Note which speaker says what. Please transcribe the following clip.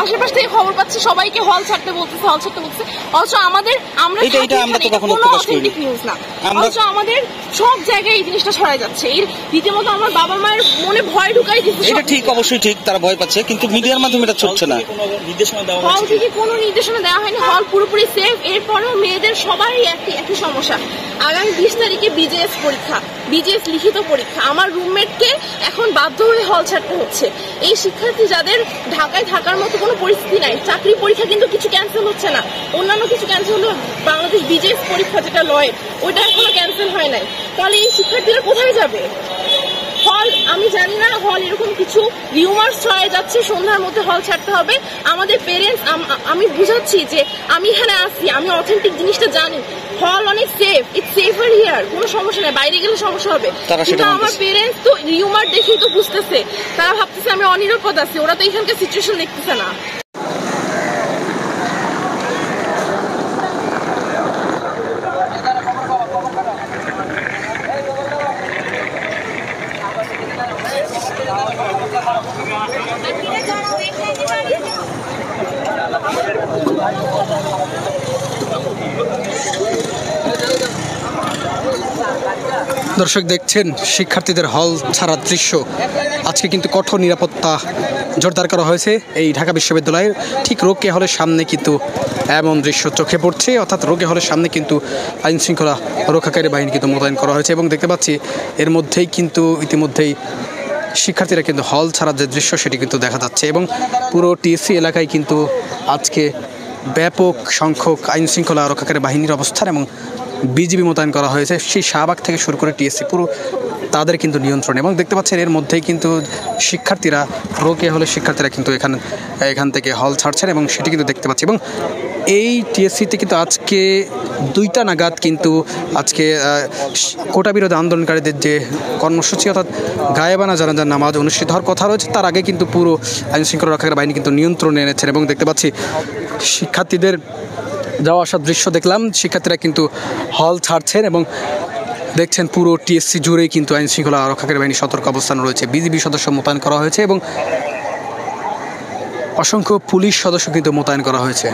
Speaker 1: আশেপাশ থেকে খবর পাচ্ছি সবাইকে হল ছাড়তে বলতেছে, অথচ আমরা কোনো অথেন্টিক নিউজ না, অথচ আমাদের সব জায়গায় এই জিনিসটা ছড়ায় যাচ্ছে। এই রীতিমতো আমার বাবা মায়ের মনে ভয় ঢুকাই দিচ্ছে।
Speaker 2: এটা ঠিক, অবশ্যই ঠিক, তারা ভয় পাচ্ছে, কিন্তু মিডিয়ার মাধ্যমে এটা ছড়ছে না।
Speaker 1: হল থেকে কোনো নির্দেশনা দেওয়া হয়নি, হল পুরোপুরি সেফ। এরপরেও মেয়েদের সবারই একই সমস্যা। আগামী 20 তারিখে বিজিএস লিখিত পরীক্ষা। আমার রুমমেটকে এখন বাধ্য হয়ে হল ছাড়তে হচ্ছে। এই শিক্ষার্থী যাদের ঢাকায় থাকার মতো কোনো পরিস্থিতি নাই, চাকরি পরীক্ষা কিন্তু কিছু ক্যান্সেল হচ্ছে না, অন্যান্য কিছু ক্যান্সেল হলো, বাংলাদেশ বিজিএস পরীক্ষা যেটা লয়ের ওইটা এখনো ক্যান্সেল হয় নাই। তাহলে এই শিক্ষার্থীরা কোথায় যাবে? হল আমি জানি না, হল এরকম কিছু রিউমার্স ছড়ায় যাচ্ছে, সন্ধ্যার মধ্যে হল ছাড়তে হবে। আমাদের পেরেন্টস, আমি বুঝাচ্ছি যে আমি এখানে আছি, আমি অথেন্টিক জিনিসটা জানি, হল অনেক সেফ, ইটস সেফার হিয়ার, কোনো সমস্যা নেই, বাইরে গেলে সমস্যা হবে। কিন্তু আমার পেরেন্টস তো রিউমার দেখেই তো বুঝতেছে, তারা ভাবতেছে আমি অনিরাপদ আছি, ওরা তো এখানকার সিচুয়েশন দেখতেছে না।
Speaker 3: দর্শক দেখছেন শিক্ষার্থীদের হল ছাড়ার দৃশ্য। আজকে কিন্তু কঠোর নিরাপত্তা জোরদার করা হয়েছে এই ঢাকা বিশ্ববিদ্যালয়ের ঠিক রোকে হলের সামনে, কিন্তু এমন দৃশ্য চোখে পড়ছে, অর্থাৎ রোকে হলের সামনে কিন্তু আইন শৃঙ্খলা রক্ষাকারী বাহিনী কিন্তু মোতায়েন করা হয়েছে এবং দেখতে পাচ্ছি এর মধ্যেই কিন্তু ইতিমধ্যেই শিক্ষার্থীরা কিন্তু হল ছাড়ার যে দৃশ্য সেটি কিন্তু দেখা যাচ্ছে এবং পুরো টিএসসি এলাকায় কিন্তু আজকে ব্যাপক সংখ্যক আইন শৃঙ্খলা রক্ষাকারী বাহিনীর অবস্থান এবং বিজিবি মোতায়েন করা হয়েছে। সেই শাহবাগ থেকে শুরু করে টিএসসি পুরো তাদের কিন্তু নিয়ন্ত্রণ, এবং দেখতে পাচ্ছেন এর মধ্যেই কিন্তু শিক্ষার্থীরা রোকে হলে শিক্ষার্থীরা কিন্তু এখান থেকে হল ছাড়ছেন এবং সেটি কিন্তু দেখতে পাচ্ছি। এবং এই টিএসসিতে কিন্তু আজকে 2টা নাগাদ কিন্তু আজকে কোটা বিরোধী আন্দোলনকারীদের যে কর্মসূচি অর্থাৎ গায়েবানা জানাজার নামাজ অনুষ্ঠিত হওয়ার কথা রয়েছে, তার আগে কিন্তু পুরো আইন শৃঙ্খলা রক্ষাকারী বাহিনী কিন্তু নিয়ন্ত্রণে এনেছেন এবং দেখতে পাচ্ছি শিক্ষার্থীদের যাওয়া আসার দৃশ্য দেখলাম। শিক্ষার্থীরা কিন্তু হল ছাড়ছেন এবং দেখছেন পুরো টিএসসি জুড়েই কিন্তু আইন শৃঙ্খলা রক্ষাকারী বাহিনী সতর্ক অবস্থান রয়েছে, বিজিবি সদস্য মোতায়েন করা হয়েছে এবং অসংখ্য পুলিশ সদস্য কিন্তু মোতায়েন করা হয়েছে।